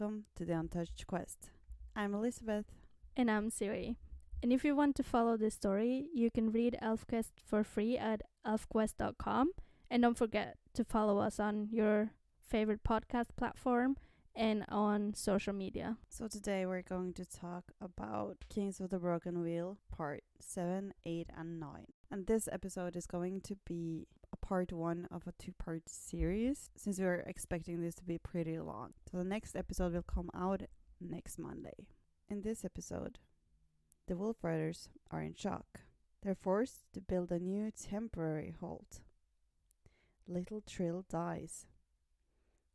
welcome to the Untouched Quest. I'm Elisabeth. And I'm Siri. And if you want to follow this story, you can read Elfquest for free at elfquest.com. And don't forget to follow us on your favorite podcast platform and on social media. So today we're going to talk about Kings of the Broken Wheel, part 7, 8, and 9. And this episode is going to be a part 1 of a 2-part series, since we're expecting this to be pretty long. So the next episode will come out next Monday. In this episode, the Wolf Riders are in shock. They're forced to build a new temporary halt. Little Trill dies.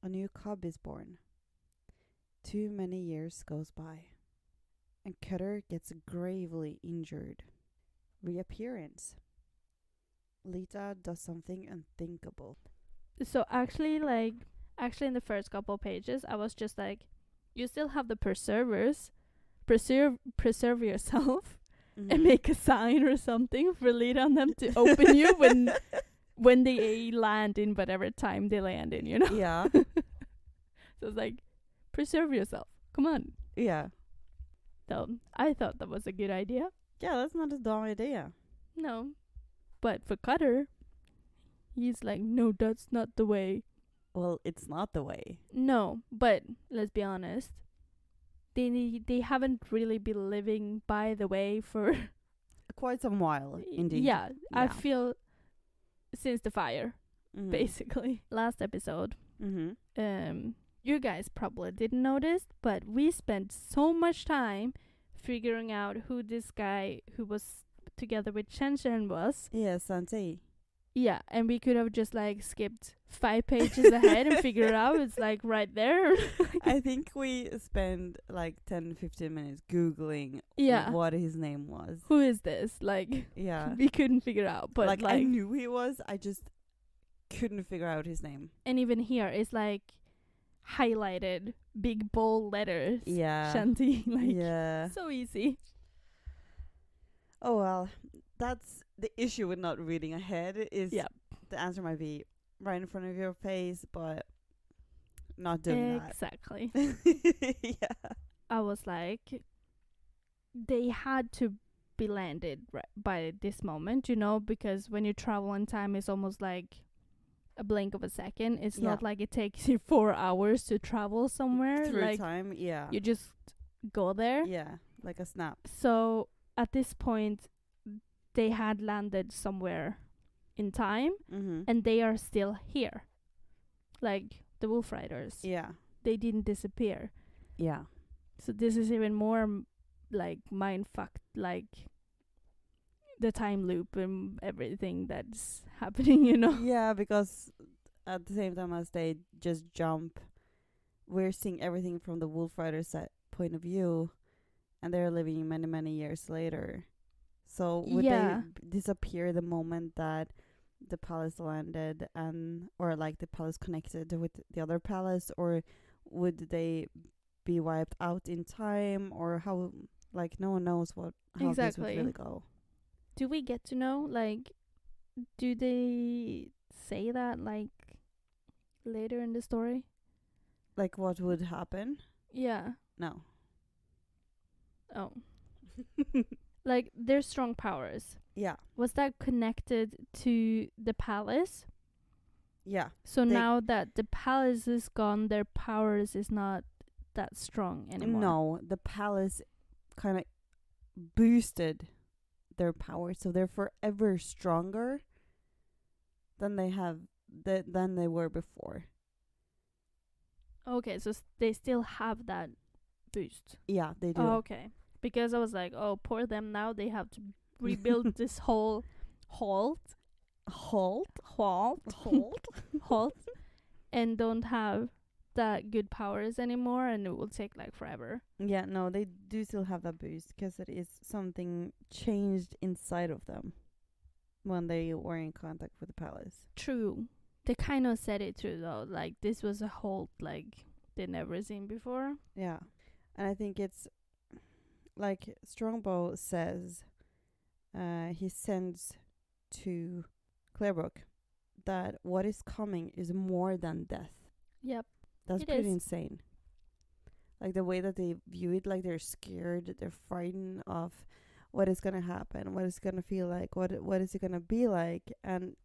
A new cub is born. Too many years goes by. And Cutter gets gravely injured. Reappearance. Lita does something unthinkable. So actually in the first couple pages, I was just like, you still have the preservers. Preserve yourself and make a sign or something for Lita and them to open you when they land in whatever time they land in, you know? Yeah. So it's like, preserve yourself. Come on. Yeah. So I thought that was a good idea. Yeah, that's not a dumb idea. No. But for Cutter, he's like, no, that's not the way. Well, it's not the way. No, but let's be honest. They haven't really been living by the way for Quite some while, indeed. Yeah, I feel since the fire, basically. Last episode, you guys probably didn't notice, but we spent so much time figuring out who this guy who was together with Chen Chen was. Yeah, Sante. Yeah, and we could have just like skipped 5 pages ahead and figured it out. It's like right there. I think we spent like 10-15 minutes Googling what his name was. Who is this? Like, we couldn't figure out. But like I knew he was, I just couldn't figure out his name. And even here, it's like highlighted, big bold letters. Yeah. Shanti. Like, so easy. Oh, well, that's the issue with not reading ahead is the answer might be right in front of your face, but not doing exactly. that. Yeah. I was like, they had to be landed by this moment, you know, because when you travel in time, it's almost like a blink of a second. It's not like it takes you 4 hours to travel somewhere. Through like time, you just go there. Yeah, like a snap. So at this point, they had landed somewhere in time, and they are still here. Like the Wolf Riders. Yeah. They didn't disappear. Yeah. So this is even more like mindfucked, like the time loop and everything that's happening, you know? Yeah, because at the same time as they just jump, we're seeing everything from the Wolf Riders' point of view, and they're living many, many years later. So would they disappear the moment that the palace landed, or like the palace connected with the other palace, or would they be wiped out in time, or how? Like no one knows how this would really go. Do we get to know? Like, do they say that like later in the story? Like what would happen? Yeah. No. Oh. Like, their strong powers. Yeah. Was that connected to the palace? Yeah. So now that the palace is gone, their powers is not that strong anymore. No, the palace kind of boosted their power, so they're forever stronger than they were before. Okay, so they still have that boost. Yeah, they do. Oh, okay. Because I was like, oh, poor them now. They have to rebuild this whole halt, and don't have that good powers anymore, and it will take like forever. Yeah, no, they do still have that boost because it is something changed inside of them when they were in contact with the palace. True. They kind of said it too, though. Like, this was a halt like they'd never seen before. Yeah. And I think it's like Strongbow says, he sends to Clearbrook that what is coming is more than death. Yep. That's pretty insane. Like the way that they view it, like they're scared, they're frightened of what is gonna happen, what it's gonna feel like, what is it gonna be like, and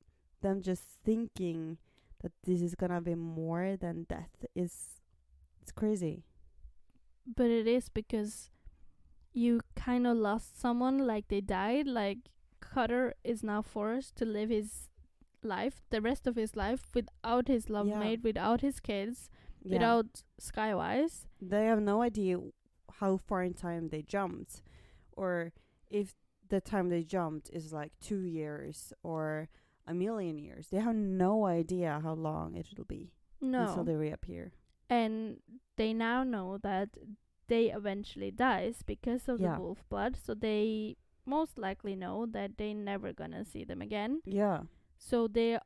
them just thinking that this is gonna be more than death is it's crazy. But it is because you kind of lost someone, like they died. Like Cutter is now forced to live his life, the rest of his life, without his love Yeah. mate, without his kids, Yeah. without Skywise. They have no idea how far in time they jumped, or if the time they jumped is like 2 years or a million years. They have no idea how long it'll be until No. they reappear. And they now know that they eventually dies because of Yeah. the wolf blood, so they most likely know that they never gonna see them again. Yeah. So they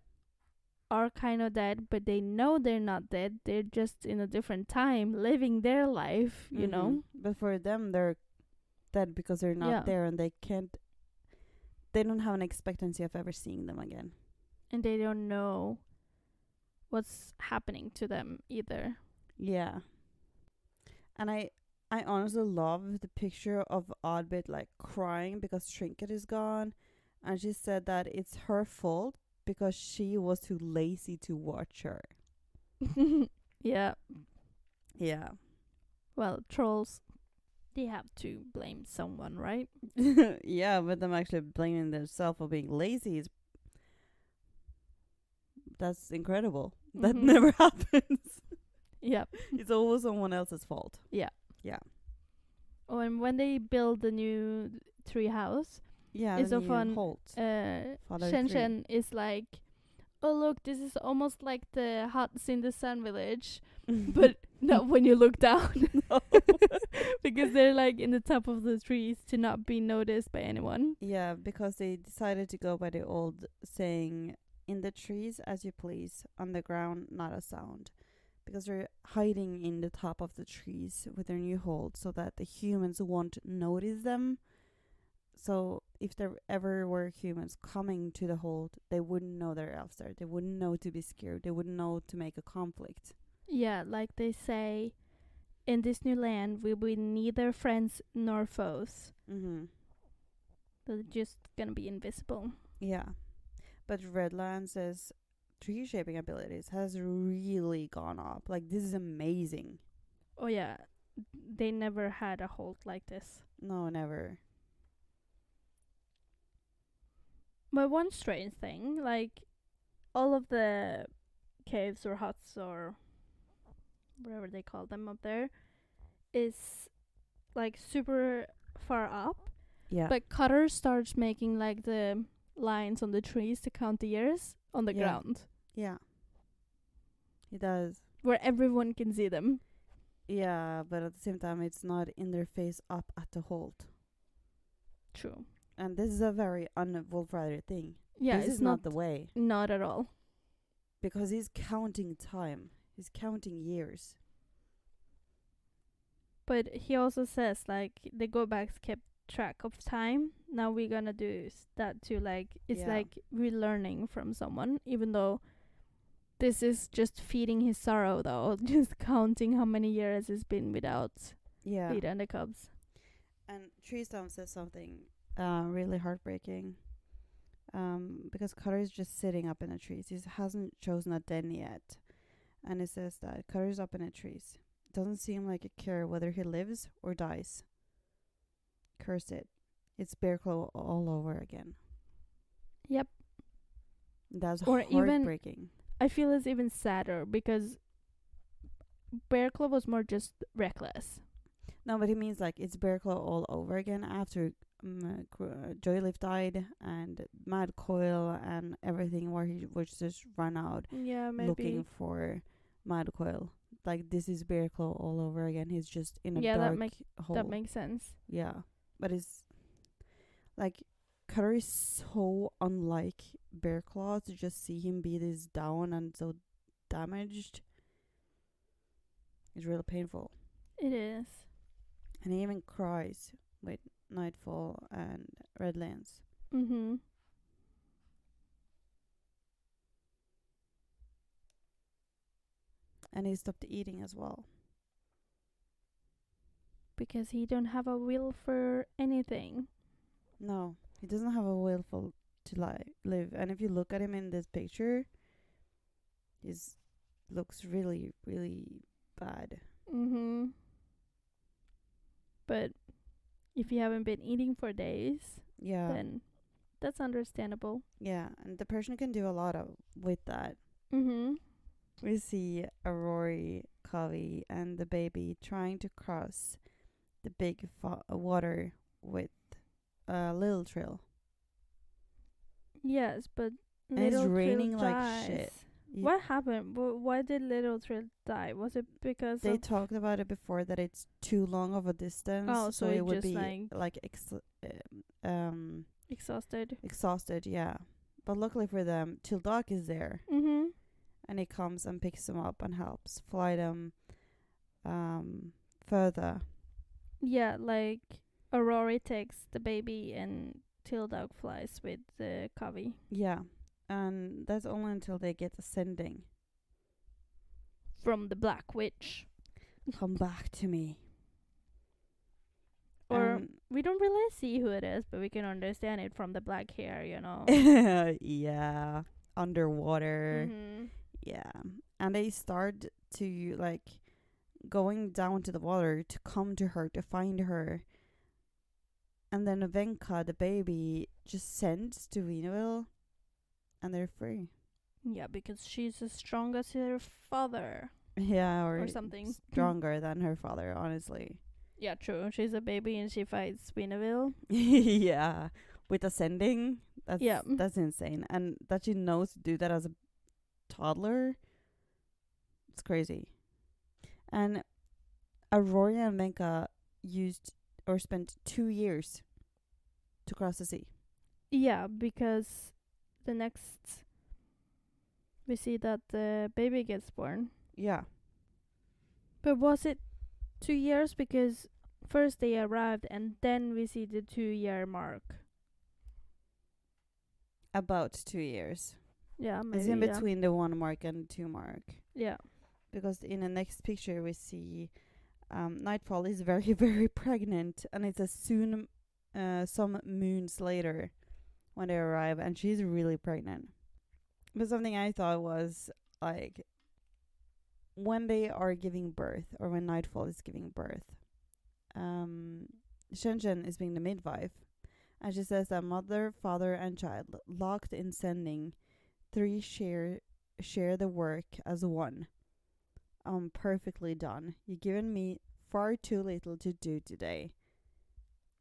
are kind of dead, but they know they're not dead. They're just in a different time, living their life, you know? But for them, they're dead because they're not Yeah. there, and they can't. They don't have an expectancy of ever seeing them again. And they don't know what's happening to them either. Yeah. And I honestly love the picture of Oddbit like crying because Trinket is gone, and she said that it's her fault because she was too lazy to watch her. Yeah. Yeah. Well, trolls, they have to blame someone, right? Yeah, but them actually blaming themselves for being lazy is that's incredible. That never happens. Yeah. It's always someone else's fault. Yeah. Yeah. Oh, and when they build the new tree house, Yeah, it's the so new fun. Holt. Father Shen tree. Shen is like, oh look, this is almost like the huts in the Sun Village, but not when you look down, because they're like in the top of the trees to not be noticed by anyone. Yeah, because they decided to go by the old saying, in the trees as you please, on the ground not a sound. Because they're hiding in the top of the trees with their new hold so that the humans won't notice them. So if there ever were humans coming to the hold, they wouldn't know they're elves there. They wouldn't know to be scared. They wouldn't know to make a conflict. Yeah, like they say, in this new land we'll be neither friends nor foes. They're just gonna be invisible. Yeah. But Redlands' tree shaping abilities has really gone up. Like, this is amazing. Oh yeah, they never had a hold like this. No, never. But one strange thing, like all of the caves or huts or whatever they call them up there, is like super far up. Yeah. But Cutter starts making like the lines on the trees to count the years on the ground. Yeah. He does. Where everyone can see them. Yeah, but at the same time, it's not in their face up at the hold. True. And this is a very un-Wolf Rider thing. Yeah, this it's is not the way. Not at all. Because he's counting time. He's counting years. But he also says, like, the go backs kept track of time. Now we're gonna do that too. Like, it's like relearning from someone, even though this is just feeding his sorrow, though. Just counting how many years it's been without Vide and the cubs. And Treestorm says something really heartbreaking. Because Cutter is just sitting up in the trees. He hasn't chosen a den yet. And it says that Cutter's up in the trees. It doesn't seem like it care whether he lives or dies. Curse it. It's Bearclaw all over again. Yep. That's or heartbreaking. Even, I feel it's even sadder because Bearclaw was more just reckless. No, but he means like it's Bearclaw all over again after Joyleaf died and Mad Coil and everything, where he was just run out looking for Mad Coil. Like, this is Bearclaw all over again. He's just in a dark hole. That makes sense. Yeah, but it's like Cutter is so unlike Bearclaw to just see him be this down and so damaged. It's really painful. It is. And he even cries with Nightfall and Redlands. Mm-hmm. And he stopped eating as well. Because he don't have a will for anything. No, he doesn't have a will to live. And if you look at him in this picture, he's looks really, really bad. Mm-hmm. But if you haven't been eating for days, Yeah. then that's understandable. Yeah, and the person can do a lot of with that. Mm-hmm. We see Aurora, Covey, and the baby trying to cross the big water with a little trail. Yes, but And it's Little raining Trill like dies. shit. What happened? Why did Little Trill die? Was it because They of... talked about it before that it's too long of a distance. Oh, so it would just be like exhausted. exhausted, yeah. But luckily for them, Tildak is there. Mm-hmm. And he comes and picks them up and helps fly them further. Yeah, like Aurora takes the baby and Tildak flies with the Covey. Yeah. And that's only until they get ascending. From the Black Witch. Come back to me. Or we don't really see who it is, but we can understand it from the black hair, you know. Yeah. Underwater. Mm-hmm. Yeah. And they start to like going down to the water to come to her, to find her. And then Venka, the baby, just sends to Veneville and they're free. Yeah, because she's as strong as her father. Yeah, or something. Stronger than her father, honestly. Yeah, true. She's a baby and she fights Winneville. Yeah. With ascending, Yeah. that's insane. And that she knows to do that as a toddler, it's crazy. And Aurora and Venka spent 2 years to cross the sea. Yeah, because the next we see that the baby gets born. Yeah. But was it 2 years? Because first they arrived and then we see the 2-year mark. About 2 years. Yeah, maybe. It's in between the 1 mark and 2 mark. Yeah. Because in the next picture we see Nightfall is very, very pregnant. And it's some moons later when they arrive. And she's really pregnant. But something I thought was, like, when they are giving birth, or when Nightfall is giving birth, Shenzhen is being the midwife. And she says that mother, father, and child, locked in sending, 3 share the work as one. Perfectly done. You've given me far too little to do today.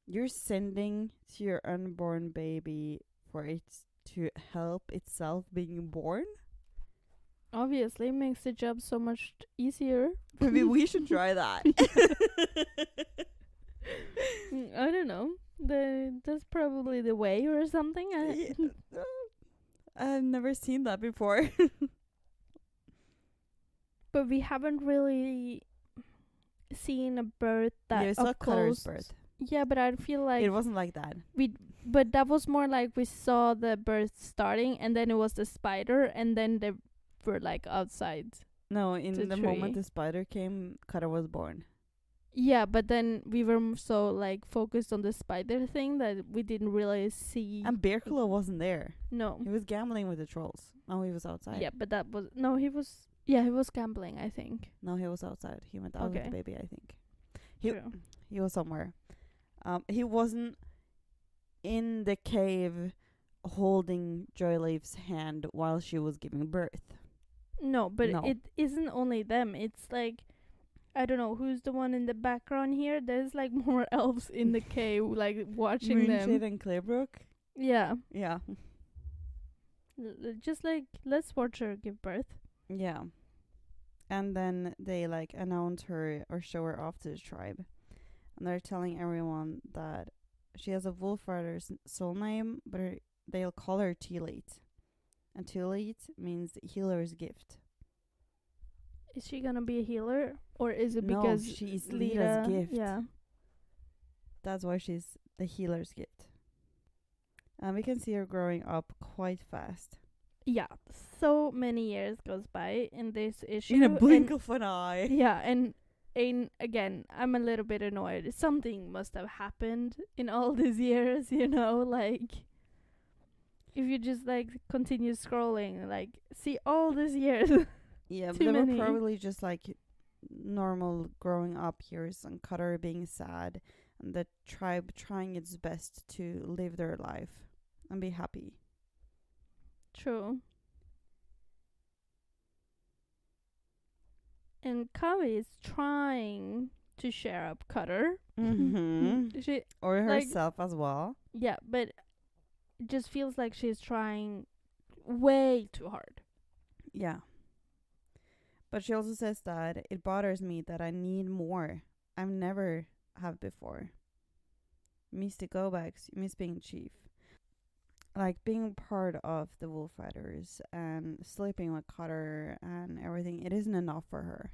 You're sending to your unborn baby for it to help itself being born? Obviously, it makes the job so much easier. Maybe we should try that. I don't know. That's probably the way or something. I've never seen that before. But we haven't really seen a birth that it's not Cutter's close. birth. Yeah, but I feel like It wasn't like that. But that was more like we saw the birth starting, and then it was the spider, and then they were like outside. No, in The the tree. moment the spider came, Cutter was born. Yeah, but then we were so like focused on the spider thing that we didn't really see. And Birkula wasn't there. No. He was gambling with the trolls. No, he was outside. Yeah, but that was no. He was he was gambling, I think. No, he was outside. He went out with Okay. the baby, I think. True. He was somewhere. He wasn't in the cave holding Joyleaf's hand while she was giving birth. No, but No. it isn't only them. It's like, I don't know who's the one in the background here. There's like more elves in the cave, like watching Moonshade them. and Clearbrook? Yeah, Yeah. just like let's watch her give birth. Yeah. And then they like announce her or show her off to the tribe. And they're telling everyone that she has a wolf rider's soul name, but they'll call her Tealate. And Tealate means healer's gift. Is she gonna be a healer, or is it No, because she's Lita's Lita's gift. Yeah. That's why she's the healer's gift. And we can see her growing up quite fast. Yeah, so many years goes by in this issue. In a blink and of an eye. yeah, and again, I'm a little bit annoyed. Something must have happened in all these years, you know, like if you just like continue scrolling, like see all these years. Yeah, but Too they were many. probably just like normal growing up years, and Cutter being sad, and the tribe trying its best to live their life and be happy. True. And Kavi is trying to share up Cutter. She Or like herself as well. yeah, but it just feels like she's trying way too hard. Yeah. But she also says that it bothers me that I need more. I've never have before. Miss the go backs, miss being chief. Like being part of the wolf riders and sleeping with Cutter and everything, it isn't enough for her.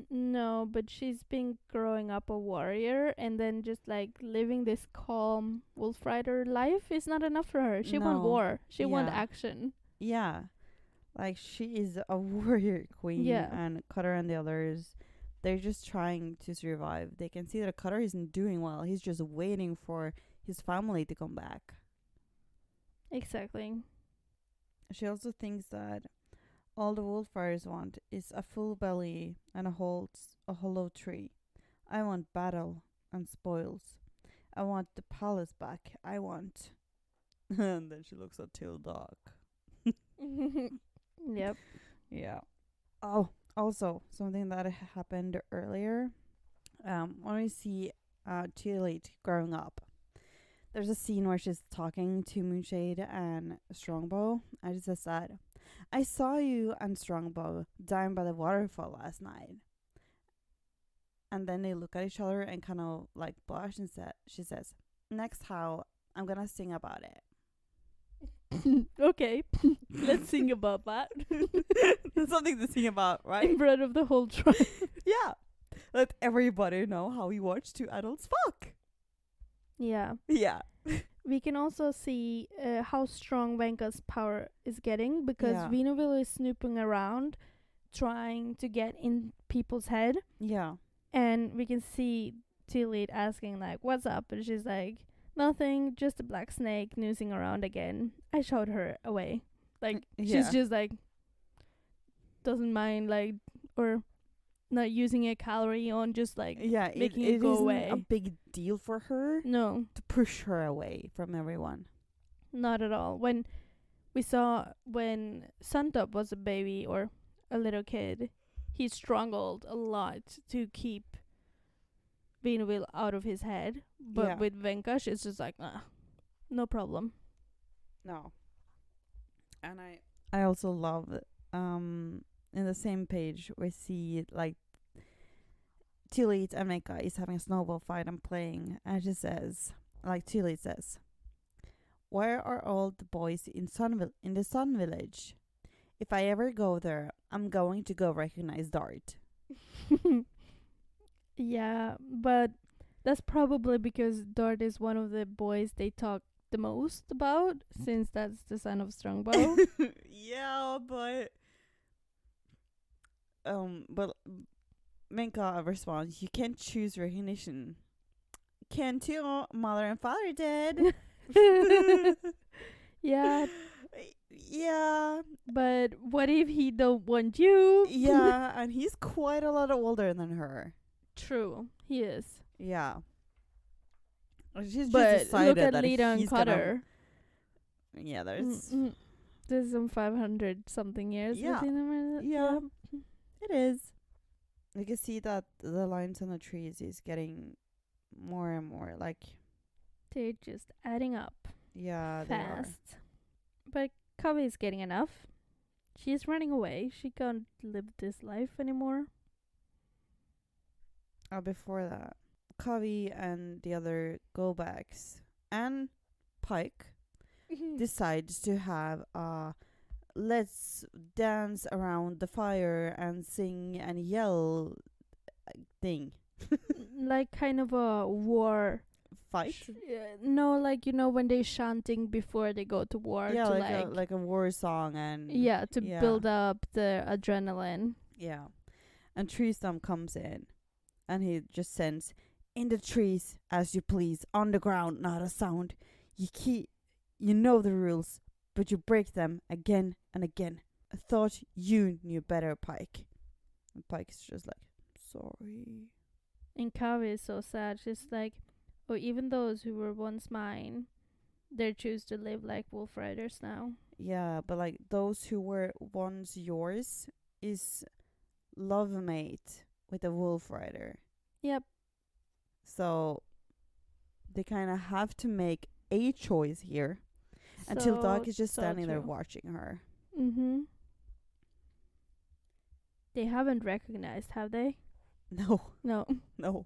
No, but she's been growing up a warrior, and then just like living this calm wolf rider life is not enough for her. She want No. war. She want Yeah. action. Yeah. Like she is a warrior queen, Yeah. and Cutter and the others, they're just trying to survive. They can see that Cutter isn't doing well. He's just waiting for his family to come back. Exactly. She also thinks that all the wolf riders want is a full belly and a hollow tree. I want battle and spoils. I want the palace back. I want. And then she looks at Till Dog. Yep. Yeah. Oh, also something that happened earlier. When we see Chilate growing up, there's a scene where she's talking to Moonshade and Strongbow, and she says that I saw you and Strongbow down by the waterfall last night. And then they look at each other and kind of like blush, and she says, "Next howl, I'm gonna sing about it." Okay, let's sing about that. There's something to sing about, right? In front of the whole tribe. Yeah. Let everybody know how we watch two adults fuck. Yeah. Yeah. We can also see how strong Venka's power is getting, because Yeah. Venoville is snooping around trying to get in people's head, Yeah. and we can see Tilly asking like, "What's up?" And she's like, "Nothing, just a black snake noosing around again." I showed her away. Like she's Yeah. just like doesn't mind, like, or not using a calorie on just like Yeah, making it it go isn't away. a big deal for her No, to push her away from everyone. not at all. When Suntop was a baby or a little kid, he struggled a lot to keep Venoville out of his head. But Yeah. with Venkash, it's just like, no problem. No. And I also love in the same page we see like Tillit and Meka is having a snowball fight and playing, and she says, like Tillit says, "Where are all the boys in the Sun Village? If I ever go there, I'm going to go recognize Dart." Yeah, but that's probably because Dart is one of the boys they talk the most about, since that's the son of Strongbow. Yeah, but Minka responds, "You can't choose recognition." "Can't you? Mother and father did." Yeah, Yeah. but what if he don't want you? Yeah, and he's quite a lot older than her. True, he is. Yeah. She's just But decided look at that Lita and he's gonna. Cutter. Yeah, there's. There's some 500 something years Yeah. between them. Yeah. It is. You can see that the lines on the trees is getting more and more like. They're just adding up Yeah, they are. fast. But Kavi is getting enough. She's running away. She can't live this life anymore. Before that, Kavi and the other go-backs and Pike decides to have a let's dance around the fire and sing and yell thing. Like kind of a war Fight? no, like, you know, when they're chanting before they go to war. Yeah, to like a war song and yeah, to yeah. build up the adrenaline. Yeah. And Tree Stump comes in and he just sends, "In the trees, as you please, on the ground, not a sound. You know the rules, but you break them again and again. I thought you knew better, Pike." And Pike is just like, "Sorry." And Kavi is so sad. She's like, oh, even those who were once mine, they choose to live like wolf riders now. Yeah, but like those who were once yours is love mate with a wolf rider. Yep. So they kind of have to make a choice here. Until So, Doc is just so standing there true. watching her. Mm-hmm. They haven't recognized, have they? No, No. no.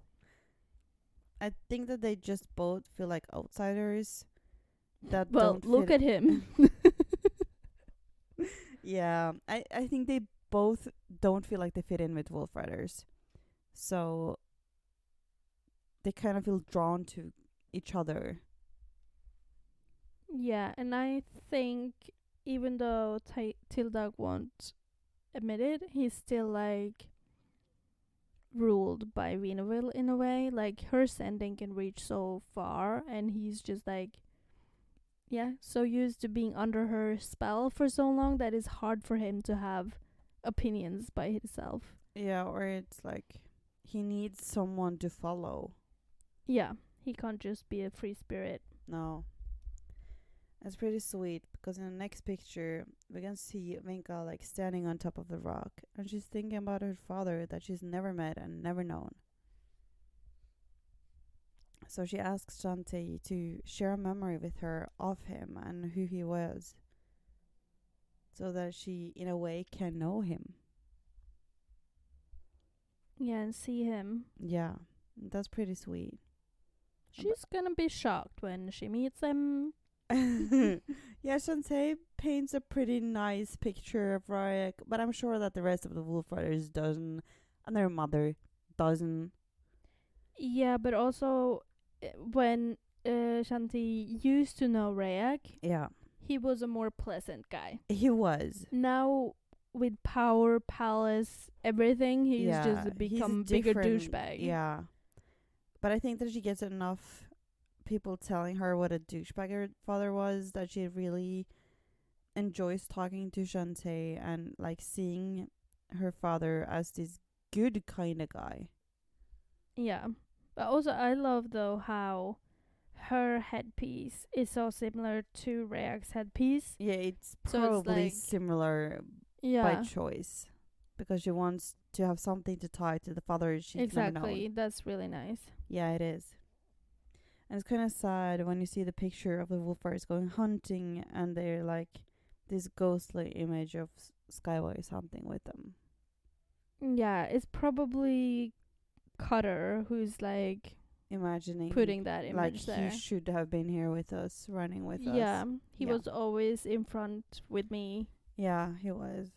I think that they just both feel like outsiders that Well, don't look fit. at him. Yeah, I think they both don't feel like they fit in with Wolf Riders. So they kind of feel drawn to each other. Yeah, and I think even though Tilda won't admit it, he's still like ruled by Veneville in a way. Like her sending can reach so far, and he's just like, yeah, so used to being under her spell for so long that it's hard for him to have opinions by himself. Yeah, or it's like he needs someone to follow. Yeah, he can't just be a free spirit. No. It's pretty sweet because in the next picture we can see Vinka like standing on top of the rock and she's thinking about her father that she's never met and never known. So she asks Shanti to share a memory with her of him and who he was, so that she in a way can know him. Yeah, and see him. Yeah, that's pretty sweet. She's gonna be shocked when she meets him. Yeah, Shantae paints a pretty nice picture of Ryak, but I'm sure that the rest of the Wolf Riders doesn't, and their mother doesn't. Yeah, but also when Shanti used to know Rayak, Yeah, he was a more pleasant guy. he was. Now with power, palace, everything, he's Yeah, just become he's bigger different. douchebag. Yeah, but I think that she gets enough people telling her what a douchebag her father was that she really enjoys talking to Shantae and like seeing her father as this good kind of guy. Yeah. But also I love though how her headpiece is so similar to Rayak's headpiece. Yeah, it's So it's probably like, similar by yeah, choice because she wants to have something to tie to the father she's never known. exactly. That's really nice. Yeah, it is. And it's kind of sad when you see the picture of the wolf riders going hunting and they're like this ghostly image of Skyway hunting with them. Yeah, it's probably Cutter who's like Imagining putting that image like there. he should have been here with us, running with Yeah, us. he Yeah. was always in front with me. Yeah, he was.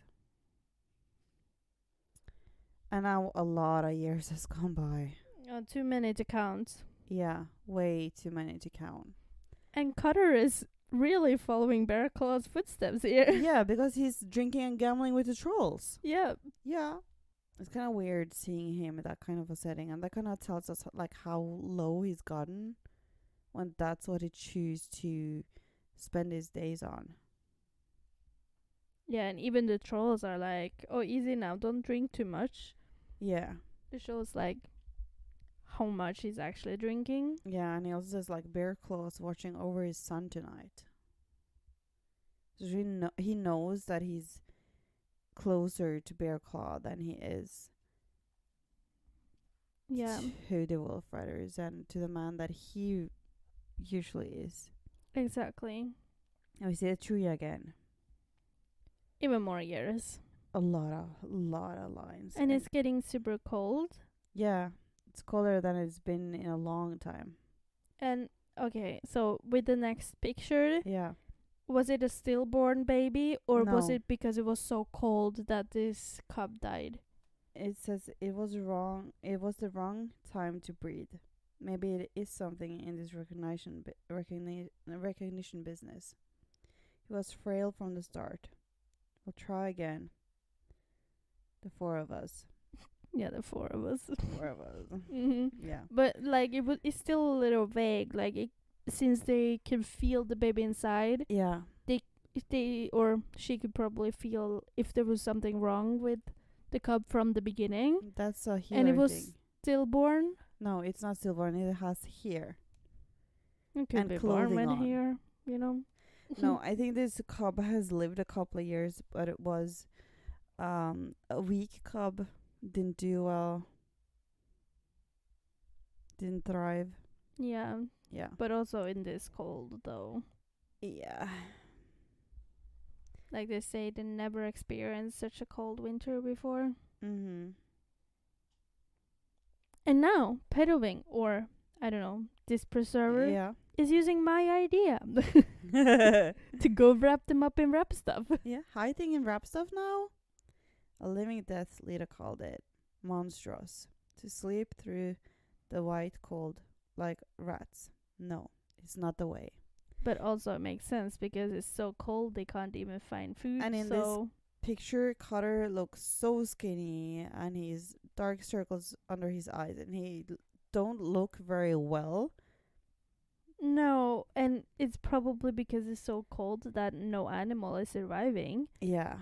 And now a lot of years has gone by. Too many to count. Yeah, way too many to count. And Cutter is really following Bear Claw's footsteps here. Yeah, because he's drinking and gambling with the trolls. Yeah. Yeah. It's kind of weird seeing him in that kind of a setting, and that kind of tells us like how low he's gotten when that's what he chooses to spend his days on. Yeah, and even the trolls are like, oh, easy now, don't drink too much. Yeah. It shows like how much he's actually drinking. Yeah, and he also says like Bear Claw's watching over his son tonight. So he knows that he's closer to Bear Claw than he is Yeah, to the Wolf Riders and to the man that he usually is. exactly. And we see the tree again. Even more years. A lot of lines. And it's getting super cold. yeah, it's colder than it's been in a long time. And okay, so with the next picture, Yeah. was it a stillborn baby or was No. it because it was so cold that this cub died? It says it was wrong. It was the wrong time to breathe. Maybe it is something in this recognition business. He was frail from the start. We'll try again. The four of us. Yeah, the four of us. Four of us. Yeah. But like it's still a little vague. Like since they can feel the baby inside, Yeah. if they or she could probably feel if there was something wrong with the cub from the beginning, That's a healer and it was thing. stillborn. No, it's not stillborn. It has hair. It could And be clothing born on. here, you know. No, I think this cub has lived a couple of years, but it was a weak cub. Didn't do well. Didn't thrive. Yeah, Yeah. but also in this cold though. Yeah. Like they say, they never experienced such a cold winter before. Mhm. And now, Pedowing, or I don't know, this preserver, Yeah. is using my idea to go wrap them up in wrap stuff. Yeah. Hiding in wrap stuff now? A living death, Lita called it. Monstrous. To sleep through the white cold like rats. No, it's not the way. But also it makes sense because it's so cold they can't even find food. And in so Picture Cutter looks so skinny and he's dark circles under his eyes and he don't look very well. no, and it's probably because it's so cold that no animal is surviving. Yeah.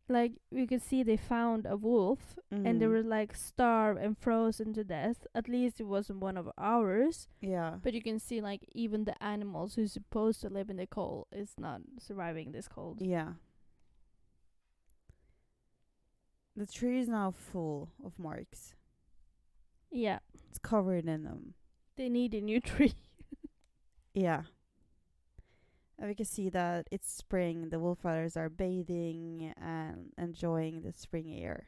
Like we could see they found a wolf and they were like starved and frozen to death. At least it wasn't one of ours. Yeah. But you can see like even the animals who's supposed to live in the cold is not surviving this cold. Yeah. The tree is now full of marks. Yeah. It's covered in them. They need a new tree. Yeah. And we can see that it's spring. The wolf riders are bathing and enjoying the spring air.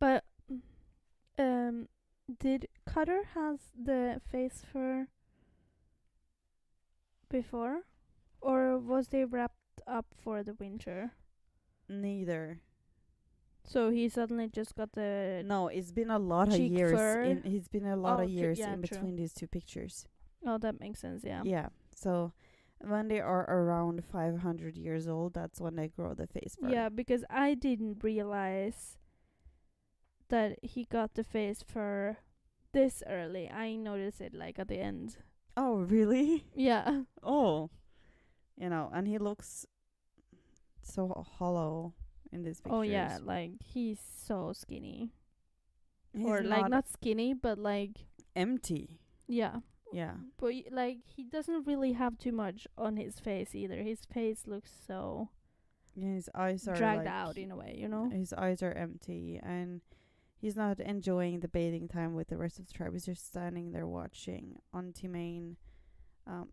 But did Cutter has the face fur before? Or was they wrapped up for the winter? Neither. So he suddenly just got the No, it's been a lot of cheek years. fur. It's been a lot of years yeah, in true. between these two pictures. Oh, that makes sense, yeah. Yeah. So when they are around 500 years old, that's when they grow the face fur. Yeah, because I didn't realize that he got the face fur this early. I noticed it like at the end. Oh, really? Yeah. Oh. You know, and he looks so hollow in these pictures. Oh yeah, like he's so skinny. He's or like not skinny, but like empty. yeah. Yeah. But like he doesn't really have too much on his face either. His face looks so Yeah, his eyes are dragged like, out in a way, you know? His eyes are empty and he's not enjoying the bathing time with the rest of the tribe. He's just standing there watching Auntie Maine.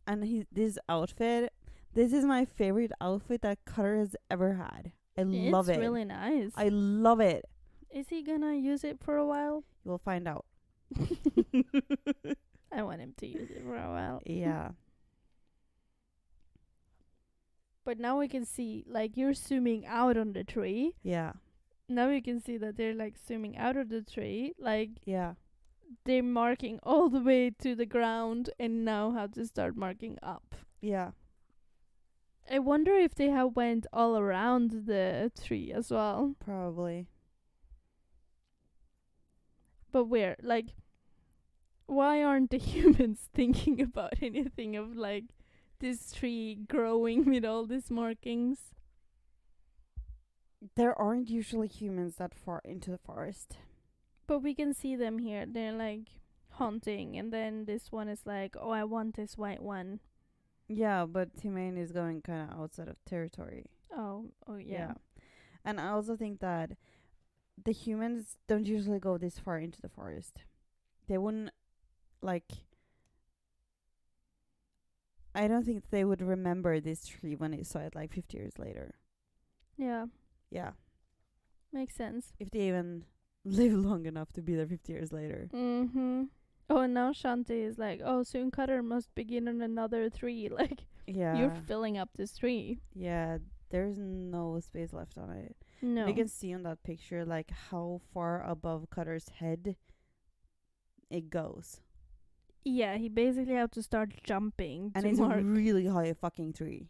And this outfit, this is my favorite outfit that Cutter has ever had. I love it. It's really nice. I love it. Is he gonna use it for a while? You'll find out. I want him to use it for a while. Yeah. But now we can see, like, you're zooming out on the tree. Yeah. Now you can see that they're, like, zooming out of the tree. Like, Yeah. they're marking all the way to the ground and now have to start marking up. Yeah. I wonder if they have went all around the tree as well. Probably. But where? Like, why aren't the humans thinking about anything of, like, this tree growing with all these markings? There aren't usually humans that far into the forest. But we can see them here. They're, like, hunting. And then this one is like, oh, I want this white one. Yeah, but Timane is going kind of outside of territory. Oh, yeah. And I also think that the humans don't usually go this far into the forest. They wouldn't, like... I don't think they would remember this tree when they saw it, like, 50 years later. Yeah. Yeah. Makes sense. If they even live long enough to be there 50 years later. Mm-hmm. Oh, and now Shanti is like, oh, soon Cutter must begin on another tree. Like, Yeah. you're filling up this tree. Yeah, there's no space left on it. No. You can see on that picture, like, how far above Cutter's head it goes. Yeah, he basically have to start jumping And to it's mark. a really high fucking tree.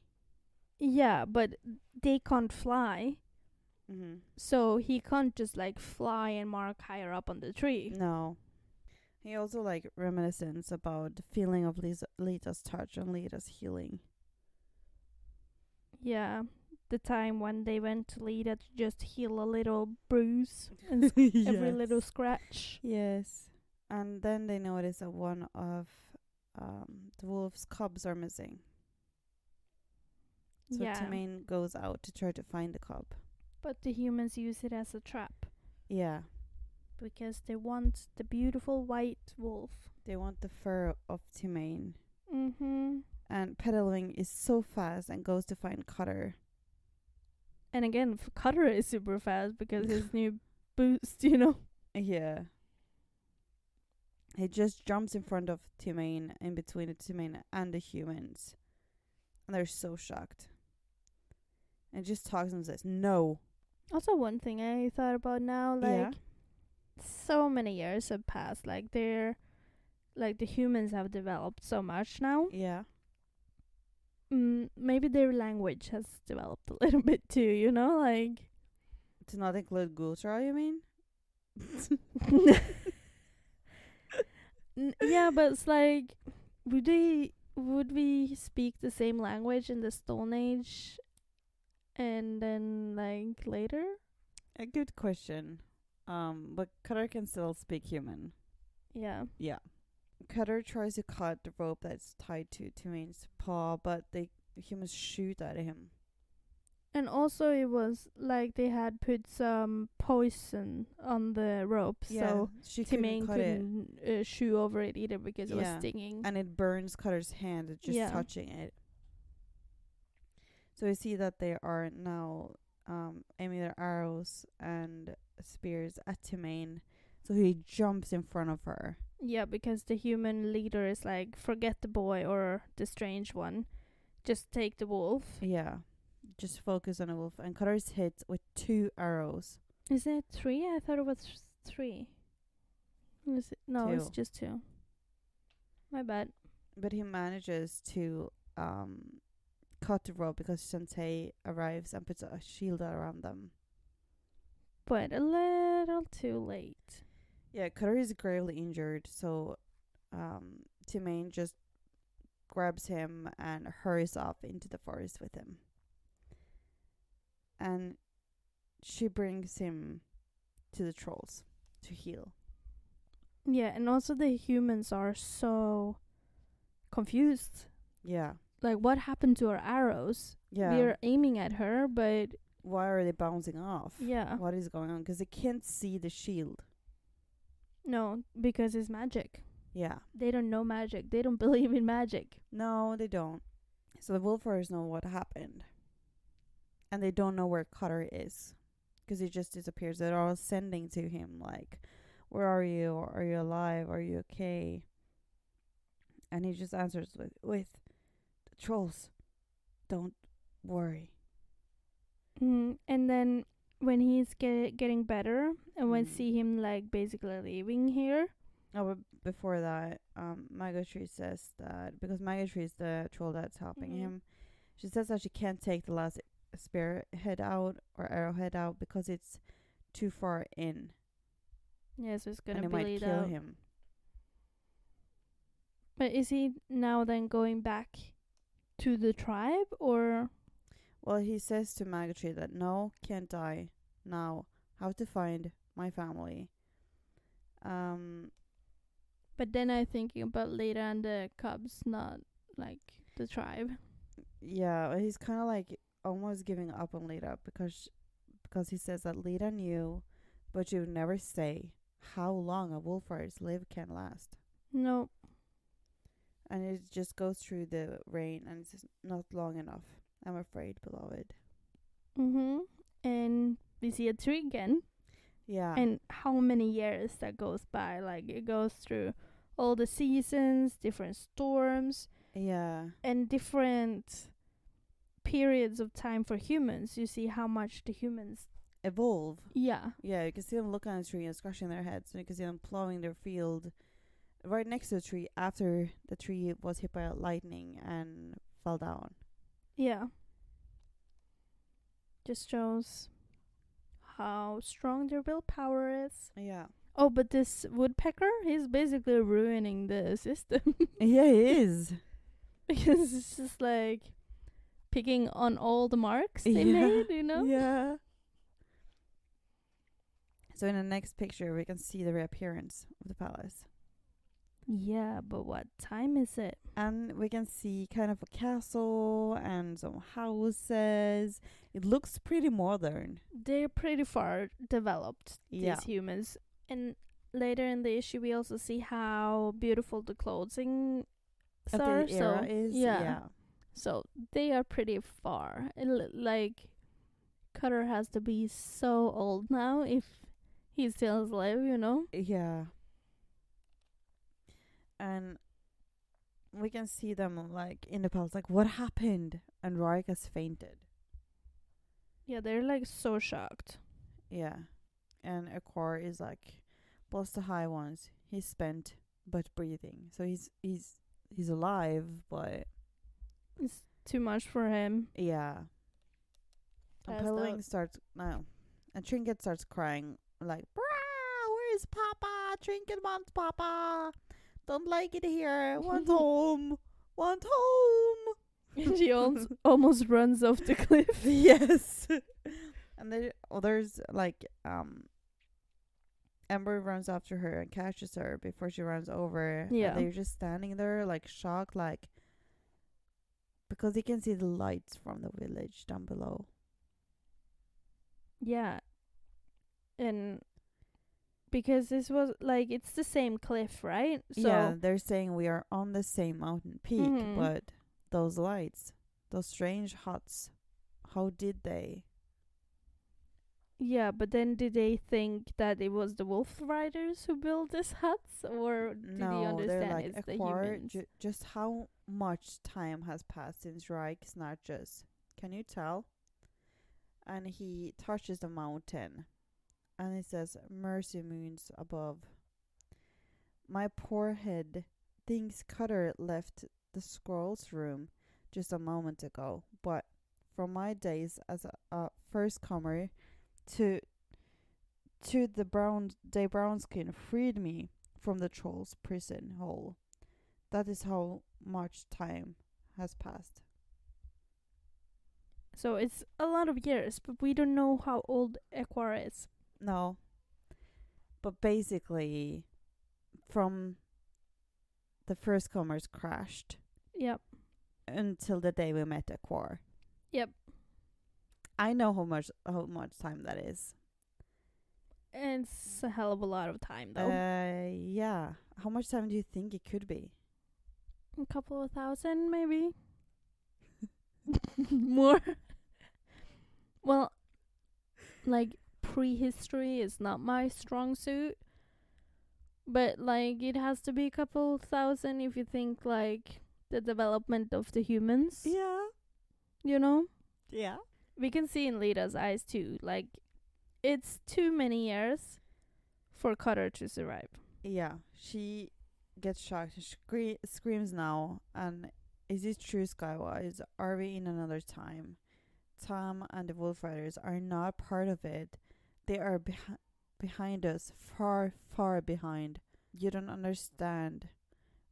Yeah, but they can't fly. So he can't just like fly and mark higher up on the tree. No. He also like reminiscence about the feeling of Lita's touch and Lita's healing. Yeah. The time when they went to Lita to just heal a little bruise and every little scratch. Yes. And then they notice that one of the wolf's cubs are missing. So Timane goes out to try to find the cub. But the humans use it as a trap. Yeah. Because they want the beautiful white wolf. They want the fur of Timane. Mm-hmm. And Petalwing is so fast and goes to find Cutter. And again, Cutter is super fast because his new boost, you know? Yeah. He just jumps in front of Timane, in between the Timane and the humans. And they're so shocked. And just talks and says, no. Also, one thing I thought about now, like, so many years have passed. Like, the humans have developed so much now. Yeah. Maybe their language has developed a little bit too, you know? Like, to not include Gultra, you mean? Yeah, but it's like, would we speak the same language in the Stone Age and then like later? A good question. But Cutter can still speak human. Yeah. Yeah. Cutter tries to cut the rope that's tied to Timane's paw, but the humans shoot at him. And also it was like they had put some poison on the rope, so Timane couldn't shoo over it either because it was stinging. And it burns Cutter's hand just touching it. So we see that they are now aiming their arrows and spears at Timane. So he jumps in front of her. Yeah, because the human leader is like, forget the boy or the strange one. Just take the wolf. Yeah. Just focus on a wolf. And Cutter is hit with 2 arrows. Is it 3? I thought it was 3. Is it? No, 2. it's just 2. My bad. But he manages to cut the rope because Shantae arrives and puts a shield around them. But a little too late. Yeah, Cutter is gravely injured, so Timane just grabs him and hurries off into the forest with him. And she brings him to the trolls to heal. Yeah, and also the humans are so confused. Yeah. Like, what happened to our arrows? Yeah. We are aiming at her, but why are they bouncing off? Yeah. What is going on? Because they can't see the shield. No, because it's magic. Yeah. They don't know magic. They don't believe in magic. No, they don't. So the wolfers know what happened. And they don't know where Cutter is. Because he just disappears. They're all sending to him, like, where are you? Are you alive? Are you okay? And he just answers with the trolls. Don't worry. And then when he's getting better, and when see him like basically leaving here. Oh, but before that, Magatree says that because Magatree is the troll that's helping him, she says that she can't take the last spear head out or arrowhead out because it's too far in. Yes, it's gonna and it might kill him. But is he now then going back to the tribe, or? Well, he says to Magatree that no, can't die now. How to find my family. But then I'm thinking about Lita and the cubs, not like the tribe. Yeah, he's kind of like almost giving up on Lita because he says that Lita knew, but she would never say how long a wolf's live can last. No. And it just goes through the rain, and it's just not long enough. I'm afraid, beloved. And we see a tree again. Yeah. And how many years that goes by? Like, it goes through all the seasons, different storms. Yeah. And different periods of time for humans. You see how much the humans evolve. Yeah. Yeah, you can see them looking at the tree and scratching their heads. And you can see them plowing their field right next to the tree after the tree was hit by lightning and fell down. Yeah. Just shows how strong their willpower is. Yeah. Oh, but this woodpecker, he's basically ruining the system. Yeah, he is. Because it's just like picking on all the marks they made, you know? Yeah. So in the next picture, we can see the reappearance of the palace. Yeah, but what time is it? And we can see kind of a castle and some houses. It looks pretty modern. They're pretty far developed, Yeah. these humans. And later in the issue, we also see how beautiful the clothing Of are. the era is. Yeah. So they are pretty far. Like, Cutter has to be so old now if he still alive, you know? Yeah. And we can see them like in the palace, like, what happened? And Rorik has fainted. Yeah, they're like so shocked. Yeah. And Akor is like, bless the high ones. He's spent but breathing. So he's alive, but It's too much for him. yeah. And Passed Pedaling out. starts and Trinket starts crying like, "Brah, where's Papa? Trinket wants Papa. Don't like it here. Want home. Want home." She almost runs off the cliff. Yes. And there's like Ember runs after her and catches her before she runs over. Yeah. And they're just standing there like shocked, like, because they can see the lights from the village down below. Yeah. And because this was like, it's the same cliff, right? So Yeah, they're saying we are on the same mountain peak, Mhm. but those lights, those strange huts, how did they? yeah, but then did they think that it was the wolf riders who built these huts, or did he No, they're understand like, it's the Aquar, humans? just how much time has passed since Rike's Snatches? Can you tell? And he touches the mountain, and it says, "Mercy moons above." My poor head thinks Cutter left the scrolls room just a moment ago, but from my days as a first comer to the brownskin freed me from the troll's prison hole. That is how much time has passed. So it's a lot of years, but we don't know how old Aquar is. No. But basically, from the first comers crashed Yep. until the day we met Aquar. Yep. I know how much time that is. It's a hell of a lot of time, though. Yeah. How much time do you think it could be? A couple of thousand, maybe. More. Well, like, prehistory is not my strong suit. But, like, it has to be a couple thousand if you think, like, the development of the humans. Yeah. You know? Yeah. We can see in Lida's eyes, too. Like, it's too many years for Cutter to survive. Yeah. She gets shocked. She screams now. And is it true, Skywise? Are we in another time? Tom and the Wolf Riders are not part of it. They are behind us, far, far behind. You don't understand.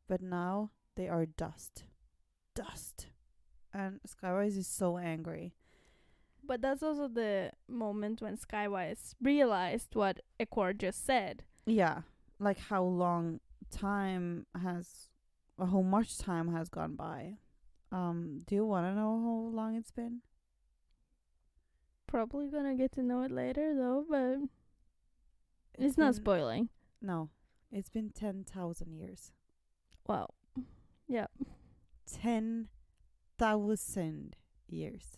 But now they are dust. Dust. And Skywise is so angry. But that's also the moment when Skywise realized what Aquar just said. Yeah. Like how much time has gone by. Do you want to know how long it's been? Probably gonna get to know it later, though, but it's not spoiling. No. It's been 10,000 years. Wow. Yeah. 10,000 years.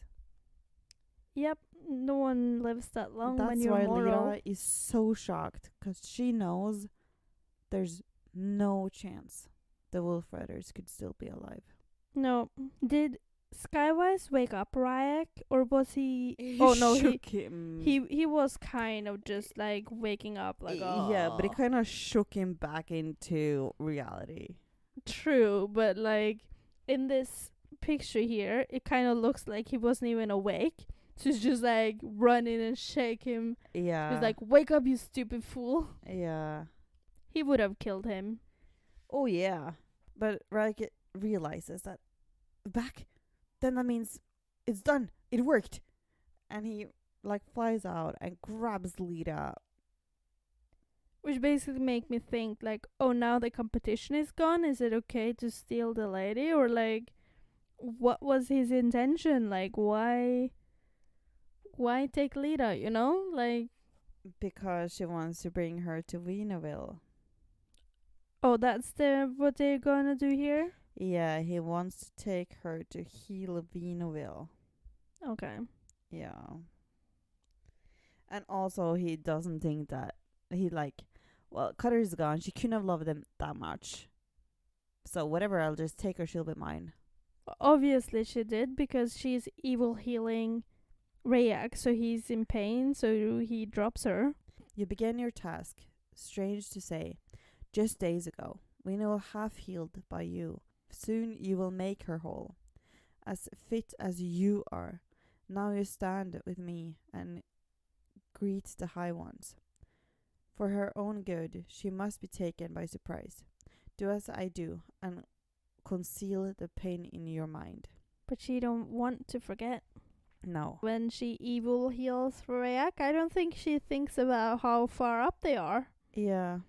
Yep. No one lives that long when That's you're why mortal. Lyra is so shocked, because she knows there's no chance the Wolf Riders could still be alive. No. Did Skywise wake up Ryak, or was he? Shook him. He was kind of just like waking up, like, oh. Yeah, but it kind of shook him back into reality. True, but like in this picture here, it kind of looks like he wasn't even awake. She's just like running and shake him. Yeah. She's like, wake up, you stupid fool. Yeah. He would have killed him. Oh yeah. But Raik realizes that back, then that means it's done. It worked. And he like flies out and grabs Lita. Which basically make me think like, oh, now the competition is gone. Is it okay to steal the lady? Or like, what was his intention? Like, why take Lita, you know? Like, Because she wants to bring her to Venaville. oh, that's what they're gonna do here? Yeah, he wants to take her to heal Venaville. Okay. Yeah. And also he doesn't think that he like, well, Cutter's gone. She couldn't have loved him that much. So whatever, I'll just take her, she'll be mine. Obviously she did, because she's evil healing Rayak, so he's in pain, so he drops her. You began your task, strange to say, just days ago. We know half healed by you. Soon you will make her whole, as fit as you are. Now you stand with me and greet the High Ones. For her own good, she must be taken by surprise. Do as I do, and conceal the pain in your mind. But she don't want to forget. No. When she evil heals Rayak, I don't think she thinks about how far up they are. Yeah.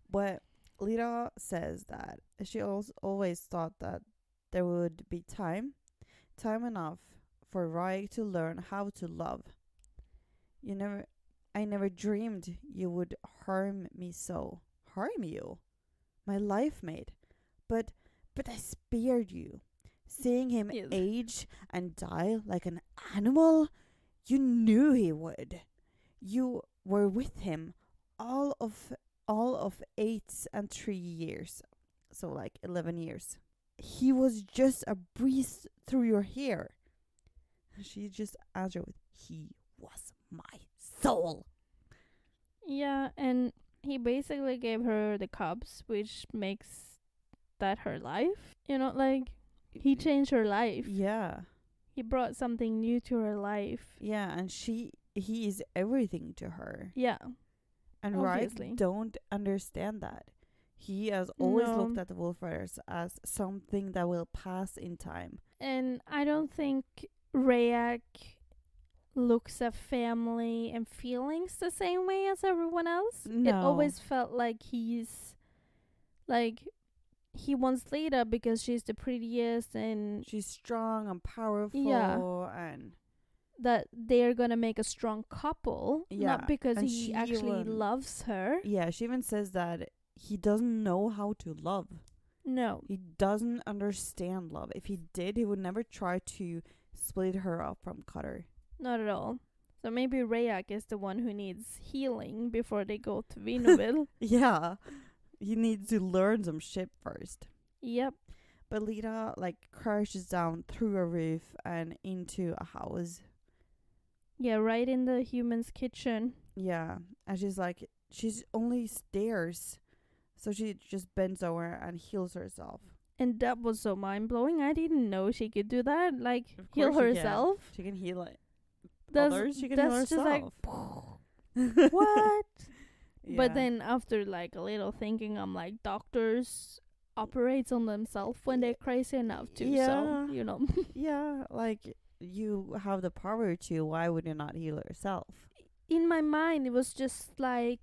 But Lita says that she always thought that there would be time enough for Rai to learn how to love. I never dreamed you would harm me so. Harm you? My life mate. But I spared you. Seeing him Yes. age and die like an animal, you knew he would. You were with him all of 8 and 3 years. So like 11 years. He was just a breeze through your hair. She just answered with, he was my soul. Yeah, and he basically gave her the cubs, which makes that her life. You know, like, he changed her life. Yeah. He brought something new to her life. Yeah, and he is everything to her. Yeah. And obviously. Ryan don't understand that. He has always No. looked at the wolf riders as something that will pass in time. And I don't think Rayak looks at family and feelings the same way as everyone else. No. It always felt like he's like, he wants Lita because she's the prettiest and She's strong and powerful. Yeah. And that they're gonna make a strong couple. Yeah, Not because and he she actually even- loves her. yeah, she even says that he doesn't know how to love. No. He doesn't understand love. If he did, he would never try to split her up from Cutter. Not at all. So maybe Rayak is the one who needs healing before they go to Venaville. Yeah. He needs to learn some shit first. Yep. But Lita like crashes down through a roof and into a house. Yeah, right in the human's kitchen. Yeah. And she's only stairs. So she just bends over and heals herself. And that was so mind-blowing. I didn't know she could do that. Like, Of heal course she can. herself. She can heal it. That's- Others, she can that's heal just like, herself. what? Yeah. But then after like a little thinking, I'm like, doctors operates on themselves when they're crazy enough to. Yeah. So, you know. Yeah, like you have the power to. Why would you not heal yourself? In my mind, it was just like,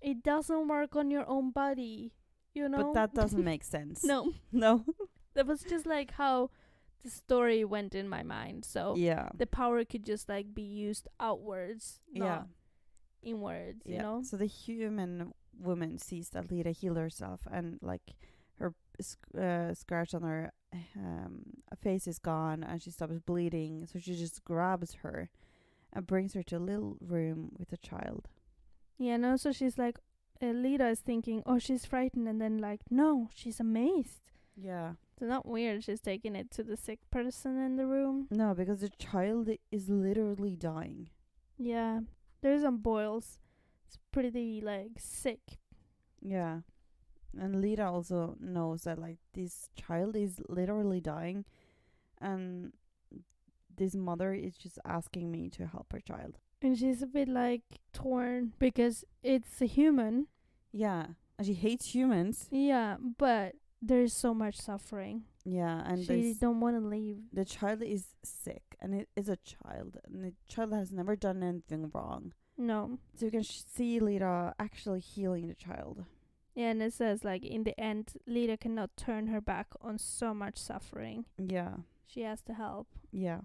it doesn't work on your own body, you know? But that doesn't make sense. No. No. That was just like how the story went in my mind. So Yeah. the power could just like be used outwards, Yeah. not inwards, you know? So the human woman sees that Lita heal herself, and like her scratch on her face is gone, and she stops bleeding. So she just grabs her and brings her to a little room with a child. Yeah, no, so she's like, Lita is thinking, oh, she's frightened, and then like, no, she's amazed. Yeah. So not weird, she's taking it to the sick person in the room. No, because the child is literally dying. Yeah, there's some boils. It's pretty like sick. Yeah. And Lita also knows that like this child is literally dying, and this mother is just asking me to help her child. And she's a bit like torn because it's a human. Yeah, and she hates humans. Yeah, but there's so much suffering. Yeah, and she don't want to leave. The child is sick, and it is a child, and the child has never done anything wrong. No. So you can see Lita actually healing the child. Yeah, and it says like in the end, Lita cannot turn her back on so much suffering. Yeah. She has to help. Yeah.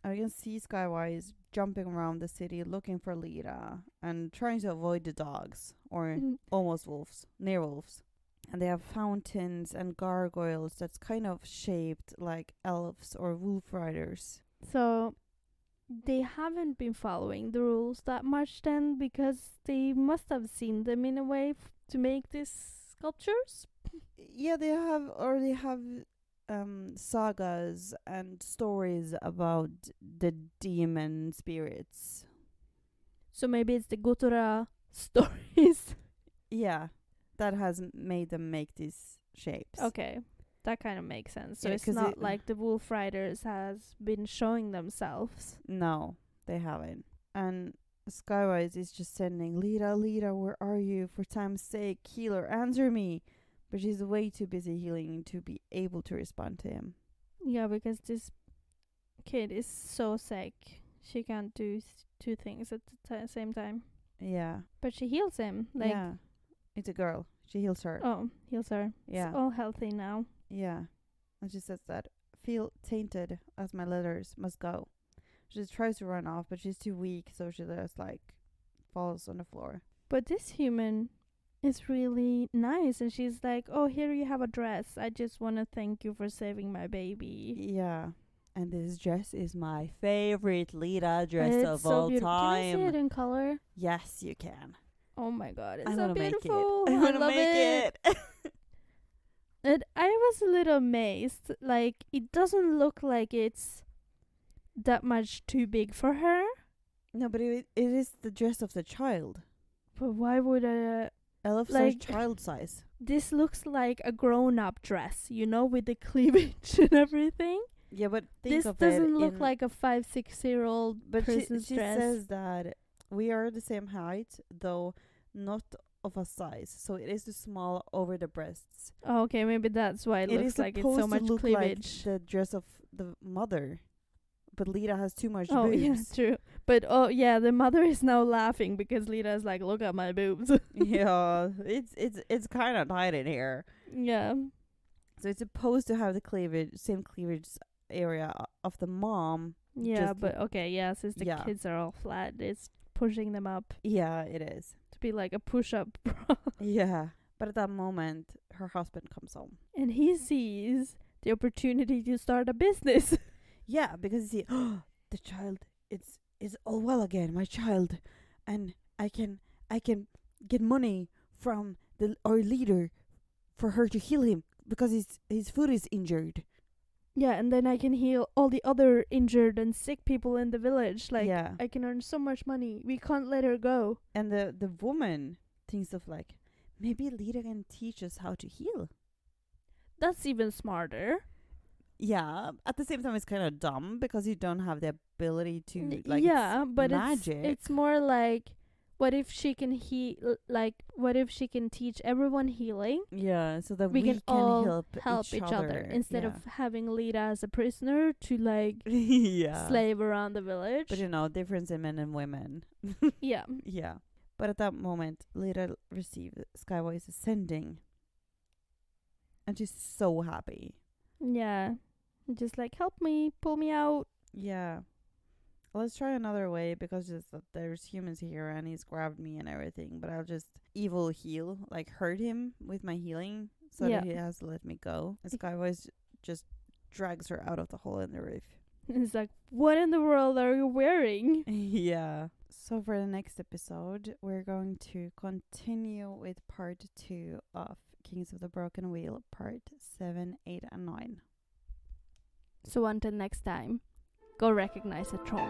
And you can see Skywise jumping around the city looking for Lita and trying to avoid the dogs, or almost wolves, near wolves. And they have fountains and gargoyles that's kind of shaped like elves or wolf riders. So they haven't been following the rules that much then, because they must have seen them in a way to make these sculptures. Yeah, they have sagas and stories about the demon spirits. So maybe it's the Gotora stories. Yeah, that has made them make these shapes. Okay, that kind of makes sense. So Yeah, it's not like the wolf riders has been showing themselves. No, they haven't. And Skywise is just sending, Lita, where are you? For time's sake, healer, answer me. But she's way too busy healing to be able to respond to him. Yeah, because this kid is so sick. She can't do two things at the same time. Yeah. But she heals him. Like, yeah. It's a girl. She heals her. Oh, heals her. Yeah. It's all healthy now. Yeah. And she says that, feel tainted as my letters must go. She tries to run off, but she's too weak, so she just falls on the floor. But this human is really nice, and she's like, oh, here you have a dress. I just want to thank you for saving my baby. Yeah. And this dress is my favorite Lita dress it's of so all beautiful. time. Can I see it in color? Yes, you can. Oh my god, it's I'm so gonna make it. beautiful. I'm I gonna love make it. I was a little amazed. Like, it doesn't look like it's that much too big for her. No, but it is the dress of the child. But why would Elves like, are child size. this looks like a grown-up dress, you know, with the cleavage and everything. Yeah, but This doesn't look like a 5-6-year-old person's she dress. says that we are the same height, though not of a size. So it is the small over the breasts. Oh, okay, maybe that's why it looks like it's so much look cleavage. like the dress of the mother. But Lita has too much Oh, boobs. yeah, true. But, oh, yeah, the mother is now laughing because Lita's like, look at my boobs. Yeah, it's kind of tight in here. Yeah. So it's supposed to have the same cleavage area of the mom. Yeah, but okay, yeah, since the Yeah. kids are all flat, it's pushing them up Yeah, it is. to be like a push-up bra. Yeah. But at that moment, her husband comes home. And he sees the opportunity to start a business. Yeah, because you see, the child, it's all well again, my child, and I can get money from our leader for her to heal him because his foot is injured. Yeah, and then I can heal all the other injured and sick people in the village. Like, yeah. I can earn so much money. We can't let her go. And the woman thinks of maybe Lita can teach us how to heal. That's even smarter. Yeah, at the same time it's kind of dumb because you don't have the ability to yeah, but magic. it's more like, what if she can what if she can teach everyone healing? Yeah, so that we can all help each other instead of having Lita as a prisoner to yeah. slave around the village. But difference in men and women. Yeah. Yeah. But at that moment, Lita received Skywise's sending. And she's so happy. Yeah. Just help me, pull me out. Yeah. Let's try another way because there's humans here and he's grabbed me and everything. But I'll just evil heal, hurt him with my healing so that he has to let me go. And Skywise just drags her out of the hole in the roof. It's like, what in the world are you wearing? Yeah. So for the next episode, we're going to continue with part 2 of Kings of the Broken Wheel, part 7, 8, and 9. So until next time, go recognize a troll.